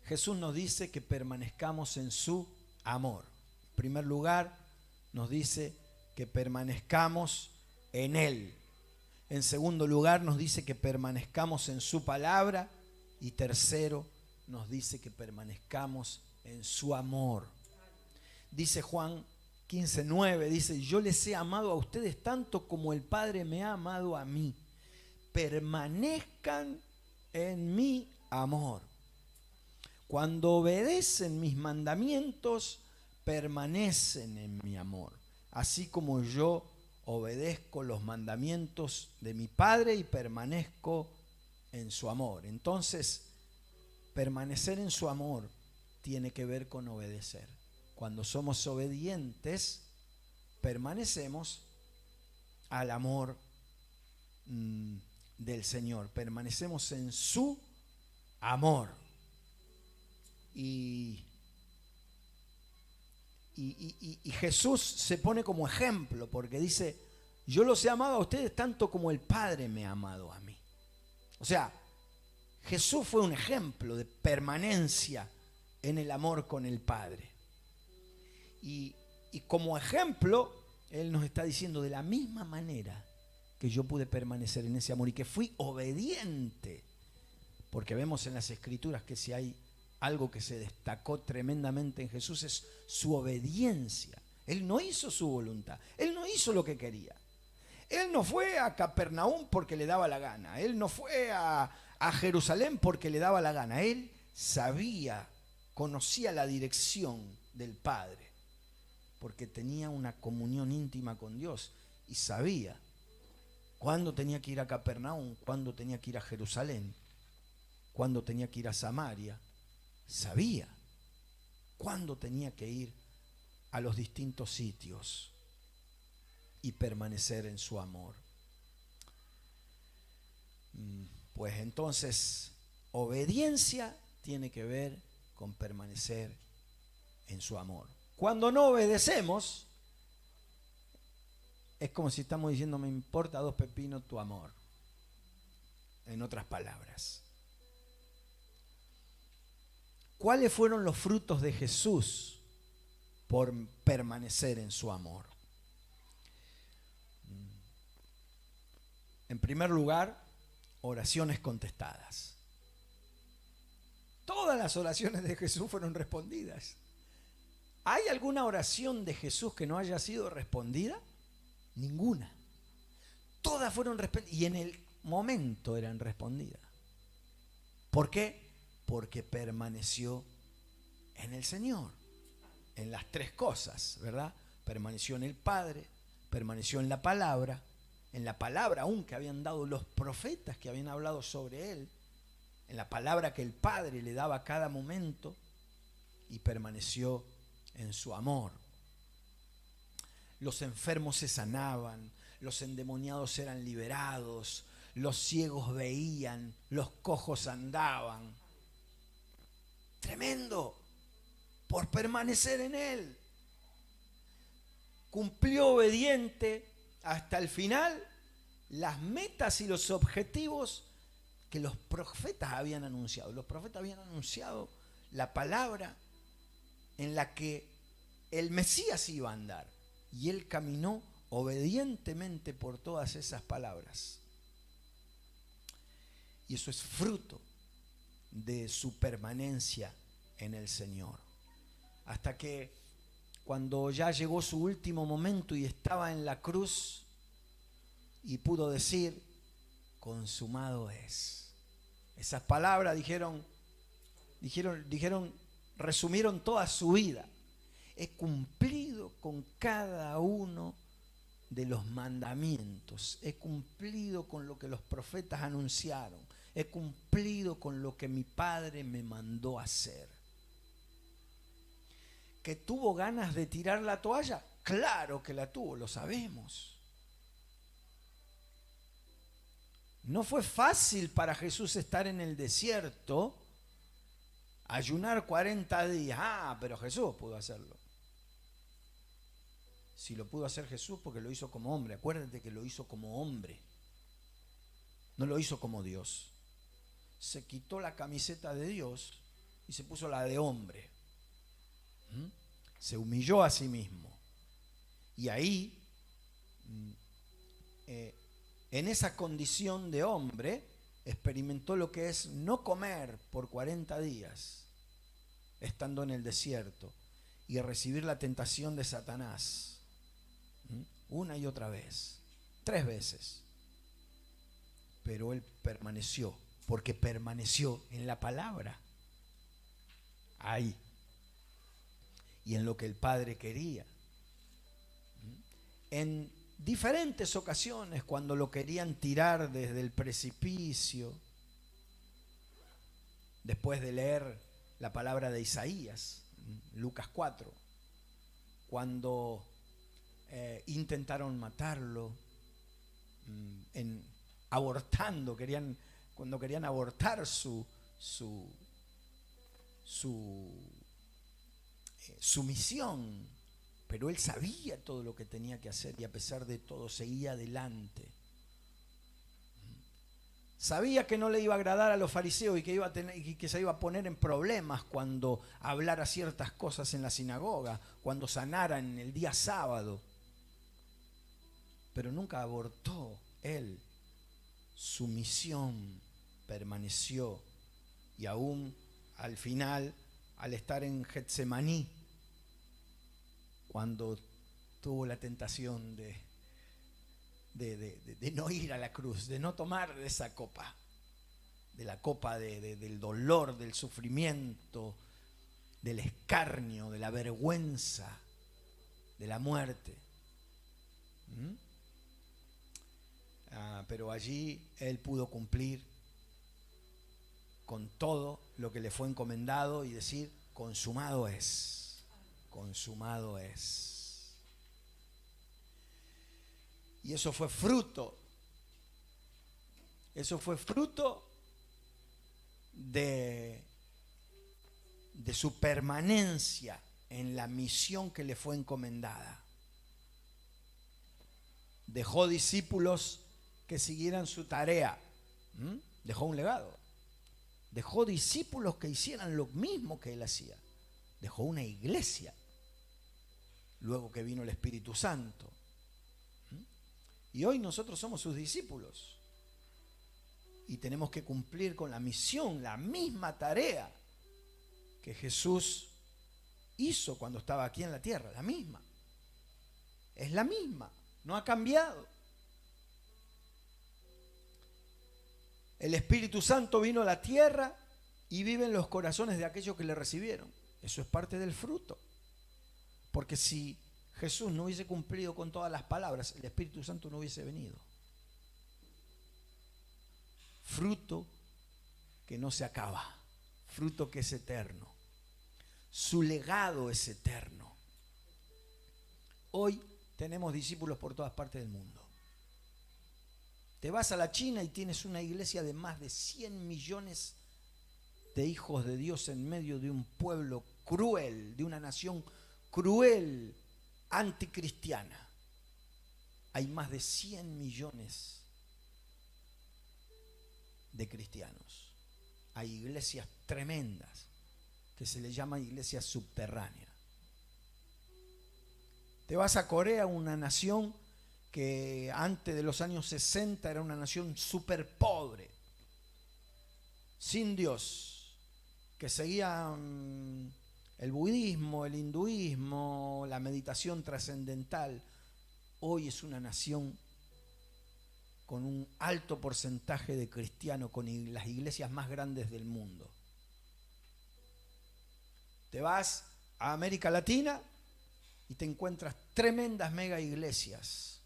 [SPEAKER 1] Jesús nos dice que permanezcamos en su amor. En primer lugar, nos dice que permanezcamos en Él. En segundo lugar, nos dice que permanezcamos en su palabra. Y tercero, nos dice que permanezcamos en su amor. Dice Juan 15:9, dice: yo les he amado a ustedes tanto como el Padre me ha amado a mí. Permanezcan en mi amor. Cuando obedecen mis mandamientos, permanecen en mi amor. Así como yo obedezco los mandamientos de mi Padre y permanezco en su amor. Entonces, permanecer en su amor tiene que ver con obedecer. Cuando somos obedientes, permanecemos al amor del Señor. Permanecemos en su amor. Y Jesús se pone como ejemplo porque dice: yo los he amado a ustedes tanto como el Padre me ha amado a mí. O sea, Jesús fue un ejemplo de permanencia en el amor con el Padre. Y como ejemplo, Él nos está diciendo: de la misma manera que yo pude permanecer en ese amor y que fui obediente, porque vemos en las Escrituras que si hay algo que se destacó tremendamente en Jesús es su obediencia. Él no hizo su voluntad, Él no hizo lo que quería. Él no fue a Capernaum porque le daba la gana, Él no fue a Jerusalén porque le daba la gana. Él sabía, conocía la dirección del Padre, porque tenía una comunión íntima con Dios y sabía cuándo tenía que ir a Capernaum, cuándo tenía que ir a Jerusalén, cuándo tenía que ir a Samaria. Sabía cuándo tenía que ir a los distintos sitios y permanecer en su amor. Pues entonces, obediencia tiene que ver con permanecer en su amor. Cuando no obedecemos, es como si estamos diciendo: me importa dos pepinos tu amor. En otras palabras, ¿cuáles fueron los frutos de Jesús por permanecer en su amor? En primer lugar, oraciones contestadas. Todas las oraciones de Jesús fueron respondidas. ¿Hay alguna oración de Jesús que no haya sido respondida? Ninguna. Todas fueron respondidas y en el momento eran respondidas. ¿Por qué? Porque permaneció en el Señor, en las tres cosas, ¿verdad? Permaneció en el Padre, permaneció en la palabra aún que habían dado los profetas que habían hablado sobre Él, en la palabra que el Padre le daba a cada momento, y permaneció en su amor. Los enfermos se sanaban, los endemoniados eran liberados, los ciegos veían, los cojos andaban. Tremendo, por permanecer en Él. Cumplió obediente hasta el final las metas y los objetivos que los profetas habían anunciado. Los profetas habían anunciado la palabra en la que el Mesías iba a andar, y Él caminó obedientemente por todas esas palabras. Y eso es fruto de su permanencia en el Señor. Hasta que cuando ya llegó su último momento y estaba en la cruz y pudo decir: consumado es. Esas palabras resumieron toda su vida. He cumplido con cada uno de los mandamientos. He cumplido con lo que los profetas anunciaron. He cumplido con lo que mi Padre me mandó hacer. ¿Que tuvo ganas de tirar la toalla? Claro que la tuvo, lo sabemos. No fue fácil para Jesús estar en el desierto Ayunar 40 días. Ah, pero Jesús pudo hacerlo. Si lo pudo hacer Jesús, porque lo hizo como hombre. Acuérdate que lo hizo como hombre. No lo hizo como Dios. Se quitó la camiseta de Dios y se puso la de hombre. Se humilló a sí mismo. Y ahí, en esa condición de hombre, experimentó lo que es no comer por 40 días, estando en el desierto, y recibir la tentación de Satanás. Una y otra vez, 3 veces. Pero él permaneció, porque permaneció en la palabra. Ahí. Y en lo que el Padre quería. En diferentes ocasiones, cuando lo querían tirar desde el precipicio, después de leer la palabra de Isaías, Lucas 4, cuando intentaron matarlo, abortando, cuando querían abortar su misión, pero él sabía todo lo que tenía que hacer y a pesar de todo seguía adelante. Sabía que no le iba a agradar a los fariseos y que se iba a poner en problemas cuando hablara ciertas cosas en la sinagoga, cuando sanara en el día sábado. Pero nunca abortó él. Su misión permaneció y aún al final, al estar en Getsemaní, cuando tuvo la tentación de no ir a la cruz, de no tomar de esa copa, de la copa del dolor, del sufrimiento, del escarnio, de la vergüenza, de la muerte. Pero allí él pudo cumplir con todo lo que le fue encomendado y decir, consumado es, consumado es. Y eso fue fruto de su permanencia en la misión que le fue encomendada. Dejó discípulos que siguieran su tarea. Dejó un legado. Dejó discípulos que hicieran lo mismo que él hacía. Dejó una iglesia. Luego que vino el Espíritu Santo. Y hoy nosotros somos sus discípulos. Y tenemos que cumplir con la misión, la misma tarea que Jesús hizo cuando estaba aquí en la tierra. La misma. Es la misma. No ha cambiado. El Espíritu Santo vino a la tierra y vive en los corazones de aquellos que le recibieron. Eso es parte del fruto. Porque si Jesús no hubiese cumplido con todas las palabras, el Espíritu Santo no hubiese venido. Fruto que no se acaba. Fruto que es eterno. Su legado es eterno. Hoy tenemos discípulos por todas partes del mundo. Te vas a la China y tienes una iglesia de más de 100 millones de hijos de Dios en medio de un pueblo cruel, de una nación cruel, anticristiana. Hay más de 100 millones de cristianos. Hay iglesias tremendas que se les llama iglesias subterráneas. Te vas a Corea, una nación que antes de los años 60 era una nación súper pobre, sin Dios, que seguía el budismo, el hinduismo, la meditación trascendental. Hoy es una nación con un alto porcentaje de cristianos, con las iglesias más grandes del mundo. Te vas a América Latina y te encuentras tremendas mega iglesias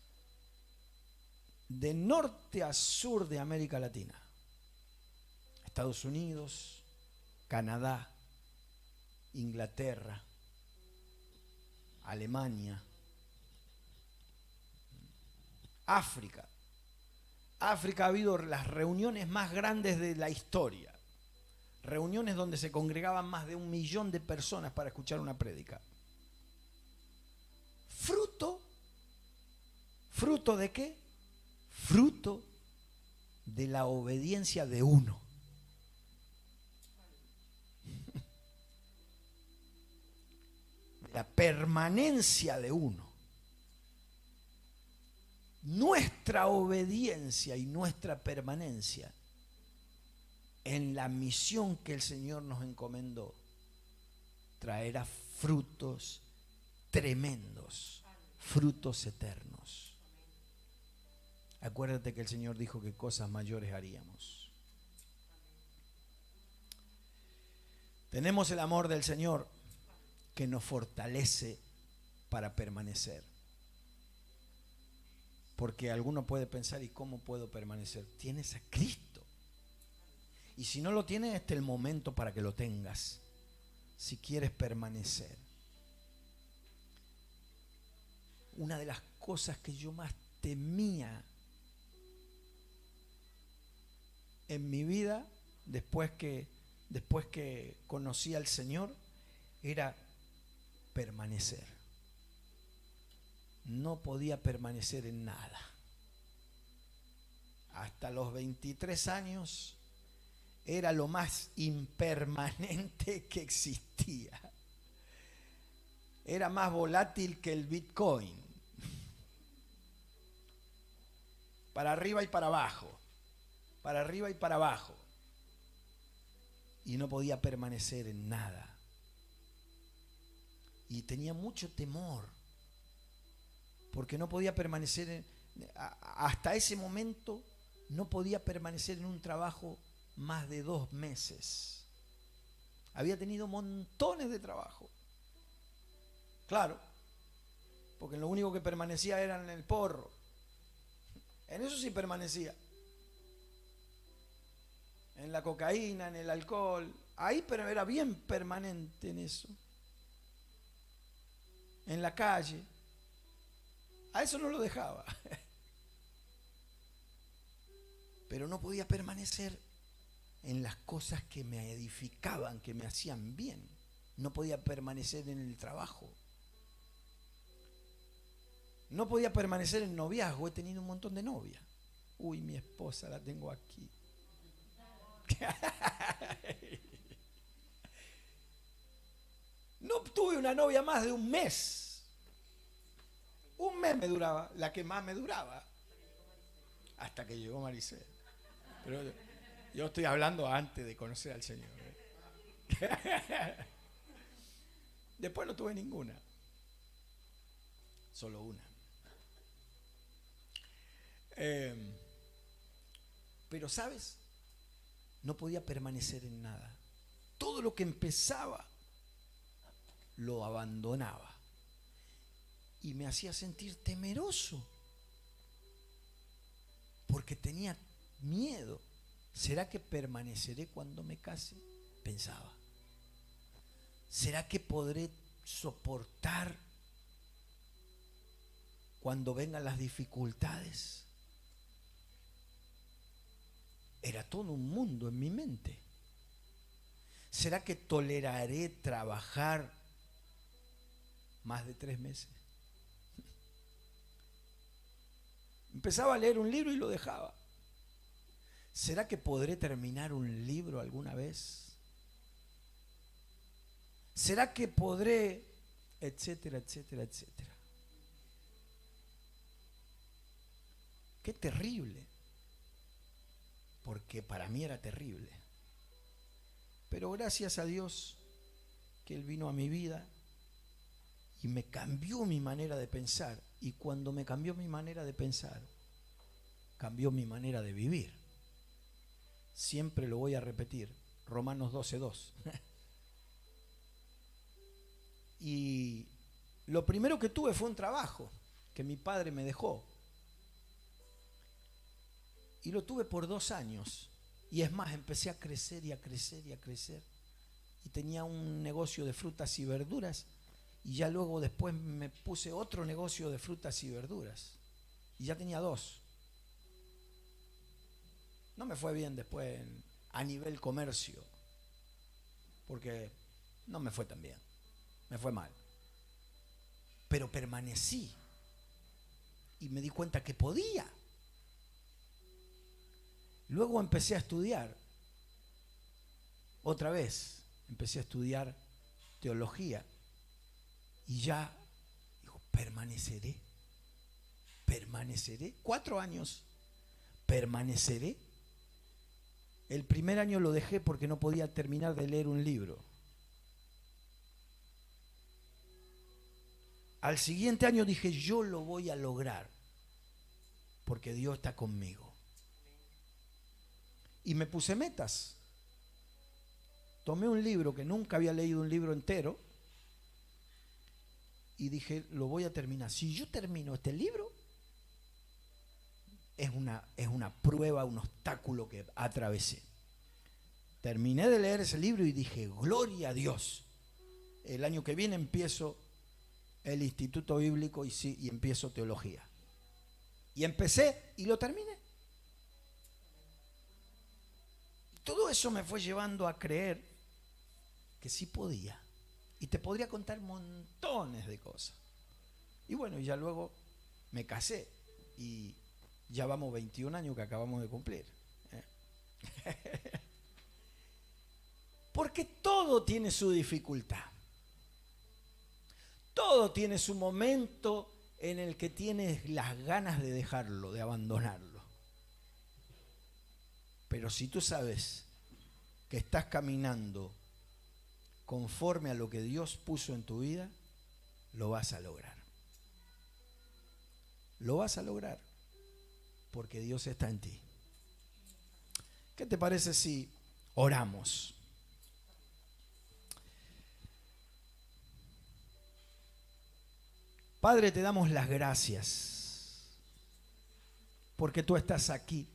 [SPEAKER 1] de norte a sur de América Latina. Estados Unidos, Canadá, Inglaterra, Alemania, África. África ha habido las reuniones más grandes de la historia. reuniones donde se congregaban más de 1 millón de personas para escuchar una prédica. ¿Fruto de qué? Fruto de la obediencia de uno. De la permanencia de uno. Nuestra obediencia y nuestra permanencia en la misión que el Señor nos encomendó traerá frutos tremendos, frutos eternos. Acuérdate que el Señor dijo que cosas mayores haríamos. Tenemos el amor del Señor que nos fortalece para permanecer. Porque alguno puede pensar, ¿y cómo puedo permanecer? Tienes a Cristo. Y si no lo tienes, este es el momento para que lo tengas. Si quieres permanecer. Una de las cosas que yo más temía en mi vida, después que conocí al Señor, era permanecer. No podía permanecer en nada. Hasta los 23 años era lo más impermanente que existía. Era más volátil que el Bitcoin. Para arriba y para abajo. Para arriba y para abajo. Y no podía permanecer en nada. Y tenía mucho temor. Porque no podía permanecer, hasta ese momento, no podía permanecer en un trabajo más de 2 meses. Había tenido montones de trabajo. Claro, porque lo único que permanecía era en el porro. En eso sí permanecía. En la cocaína, en el alcohol. Ahí pero era bien permanente en eso. En la calle. A eso no lo dejaba. Pero no podía permanecer en las cosas que me edificaban, que me hacían bien. No podía permanecer en el trabajo. No podía permanecer en noviazgo. He tenido un montón de novias. Uy, mi esposa la tengo aquí. No tuve una novia más de 1 mes. 1 mes me duraba, la que más me duraba. Hasta que llegó Maricel. Pero yo estoy hablando antes de conocer al Señor. Después no tuve ninguna. Solo una. Pero ¿sabes? No podía permanecer en nada. Todo lo que empezaba lo abandonaba. Y me hacía sentir temeroso. Porque tenía miedo. ¿Será que permaneceré cuando me case? Pensaba. ¿Será que podré soportar cuando vengan las dificultades? Era todo un mundo en mi mente. ¿Será que toleraré trabajar más de 3 meses? Empezaba a leer un libro y lo dejaba. ¿Será que podré terminar un libro alguna vez? ¿Será que podré? Etcétera, etcétera, etcétera. Qué terrible. Porque para mí era terrible. Pero gracias a Dios que Él vino a mi vida y me cambió mi manera de pensar. Y cuando me cambió mi manera de pensar, cambió mi manera de vivir. Siempre lo voy a repetir. Romanos 12:2. Y lo primero que tuve fue un trabajo que mi padre me dejó. Y lo tuve por 2 años. Y es más, empecé a crecer y a crecer y a crecer. Y tenía un negocio de frutas y verduras. Y ya luego después me puse otro negocio de frutas y verduras. Y ya tenía 2. No me fue bien después a nivel comercio. porque no me fue tan bien, me fue mal. Pero permanecí y me di cuenta que podía. Luego empecé a estudiar, otra vez empecé a estudiar teología y ya digo, permaneceré. 4 años, permaneceré. El primer año lo dejé porque no podía terminar de leer un libro. Al siguiente año dije, yo lo voy a lograr, porque Dios está conmigo. Y me puse metas. Tomé un libro que nunca había leído un libro entero y dije, lo voy a terminar. Si yo termino este libro, es una prueba, un obstáculo que atravesé. Terminé de leer ese libro y dije, gloria a Dios. El año que viene empiezo el Instituto Bíblico y empiezo teología. Y empecé y lo terminé. Todo eso me fue llevando a creer que sí podía. Y te podría contar montones de cosas. Y bueno, ya luego me casé y ya vamos 21 años que acabamos de cumplir. Porque todo tiene su dificultad. Todo tiene su momento en el que tienes las ganas de dejarlo, de abandonarlo. Pero si tú sabes que estás caminando conforme a lo que Dios puso en tu vida, lo vas a lograr. Lo vas a lograr porque Dios está en ti. ¿Qué te parece si oramos? Padre, te damos las gracias porque tú estás aquí,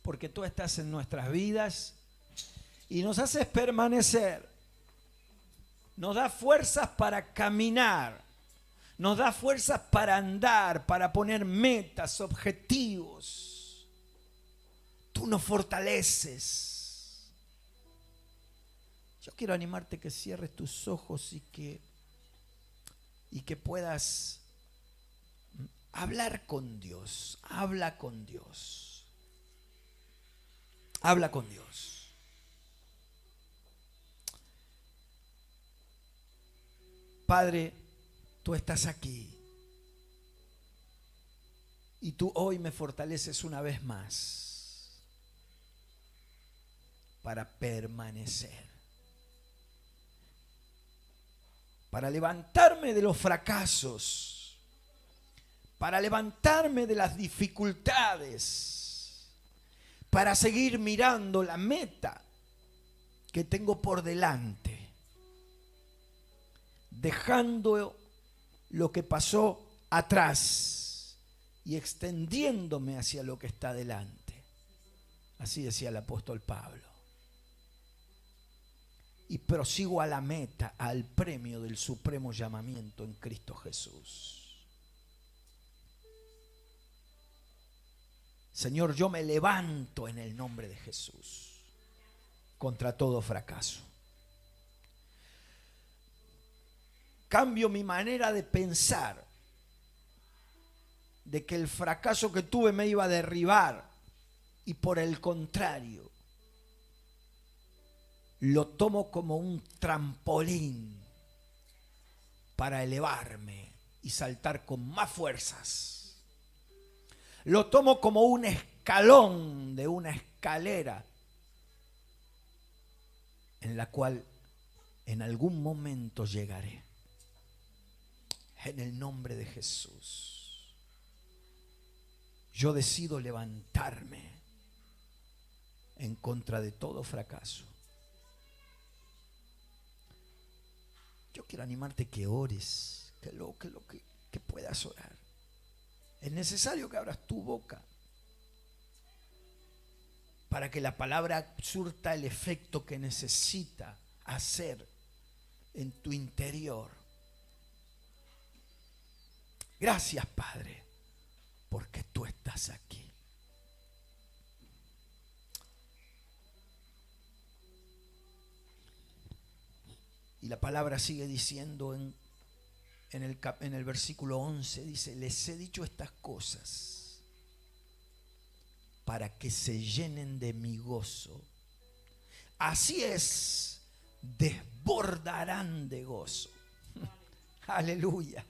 [SPEAKER 1] porque tú estás en nuestras vidas y nos haces permanecer, nos da fuerzas para caminar, nos da fuerzas para andar, para poner metas, objetivos. Tú nos fortaleces. Yo quiero animarte que cierres tus ojos y que puedas hablar con Dios. Habla con Dios. Habla con Dios. Padre, tú estás aquí y tú hoy me fortaleces una vez más para permanecer, para levantarme de los fracasos, para levantarme de las dificultades, para seguir mirando la meta que tengo por delante, dejando lo que pasó atrás y extendiéndome hacia lo que está delante. Así decía el apóstol Pablo. Y prosigo a la meta, al premio del supremo llamamiento en Cristo Jesús. Señor, yo me levanto en el nombre de Jesús contra todo fracaso. Cambio mi manera de pensar, de que el fracaso que tuve me iba a derribar, y por el contrario, lo tomo como un trampolín para elevarme y saltar con más fuerzas. Lo tomo como un escalón de una escalera en la cual en algún momento llegaré. En el nombre de Jesús, yo decido levantarme en contra de todo fracaso. Yo quiero animarte que ores, que puedas orar. Es necesario que abras tu boca para que la palabra surta el efecto que necesita hacer en tu interior. Gracias, Padre, porque tú estás aquí. Y la palabra sigue diciendo en el versículo 11, dice, les he dicho estas cosas para que se llenen de mi gozo. Así es, desbordarán de gozo. Aleluya.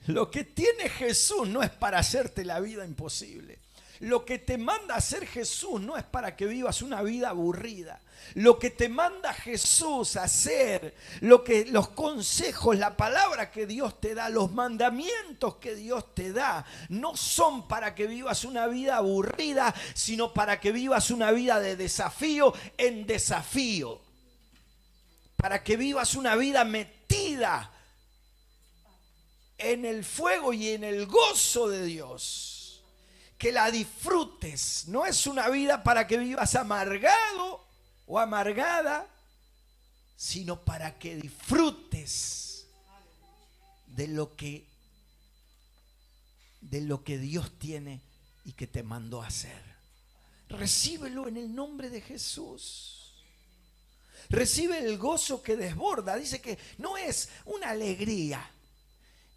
[SPEAKER 1] Lo que tiene Jesús no es para hacerte la vida imposible. Lo que te manda a hacer Jesús no es para que vivas una vida aburrida. Lo que te manda Jesús a hacer, los consejos, la palabra que Dios te da, los mandamientos que Dios te da, no son para que vivas una vida aburrida, sino para que vivas una vida de desafío en desafío. Para que vivas una vida metida en el fuego y en el gozo de Dios. Que la disfrutes. No es una vida para que vivas amargado o amargada, sino para que disfrutes de lo que Dios tiene y que te mandó a hacer. Recíbelo en el nombre de Jesús. Recibe el gozo que desborda. Dice que no es una alegría,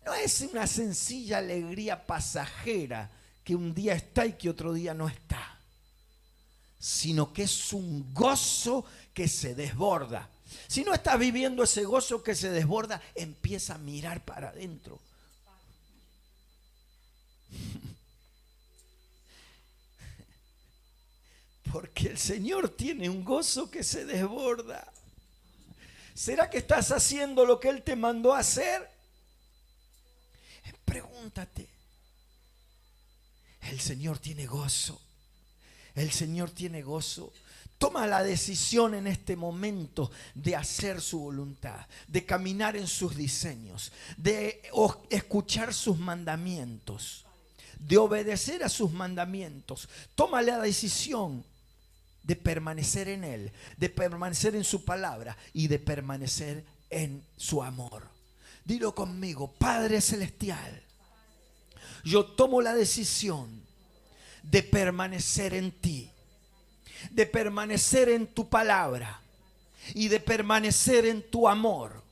[SPEAKER 1] no es una sencilla alegría pasajera que un día está y que otro día no está, sino que es un gozo que se desborda. Si no estás viviendo ese gozo que se desborda, empieza a mirar para adentro. Porque el Señor tiene un gozo que se desborda. ¿Será que estás haciendo lo que Él te mandó a hacer? Pregúntate. El Señor tiene gozo. El Señor tiene gozo. Toma la decisión en este momento de hacer su voluntad, de caminar en sus diseños, de escuchar sus mandamientos, de obedecer a sus mandamientos. Toma la decisión de permanecer en Él, de permanecer en su palabra y de permanecer en su amor. Dilo conmigo: Padre Celestial, yo tomo la decisión de permanecer en ti, de permanecer en tu palabra y de permanecer en tu amor.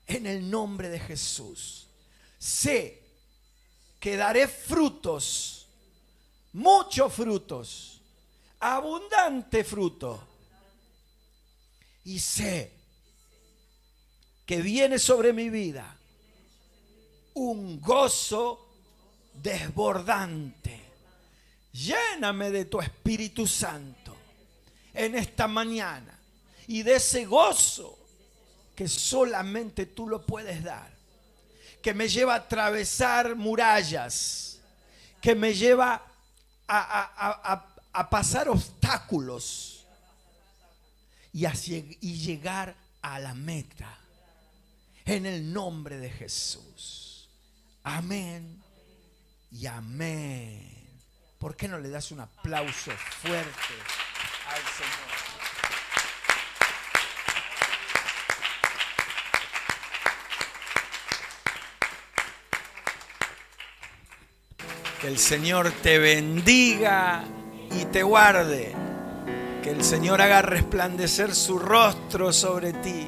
[SPEAKER 1] En el nombre de Jesús, sé que daré frutos, muchos frutos, abundante fruto. Y sé que viene sobre mi vida un gozo desbordante. Lléname de tu Espíritu Santo en esta mañana y de ese gozo que solamente tú lo puedes dar, que me lleva a atravesar murallas, que me lleva a pasar obstáculos y llegar a la meta en el nombre de Jesús. Amén y amén. ¿Por qué no le das un aplauso fuerte al Señor? Que el Señor te bendiga y te guarde. Que el Señor haga resplandecer su rostro sobre ti.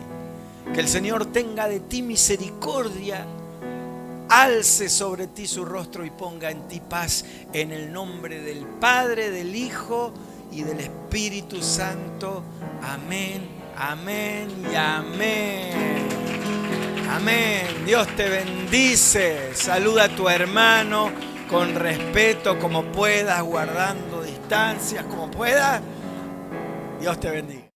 [SPEAKER 1] Que el Señor tenga de ti misericordia, alce sobre ti su rostro y ponga en ti paz, en el nombre del Padre, del Hijo y del Espíritu Santo. Amén, amén y amén. Amén. Dios te bendice. Saluda a tu hermano con respeto, como puedas, guardando distancias, como puedas. Dios te bendiga.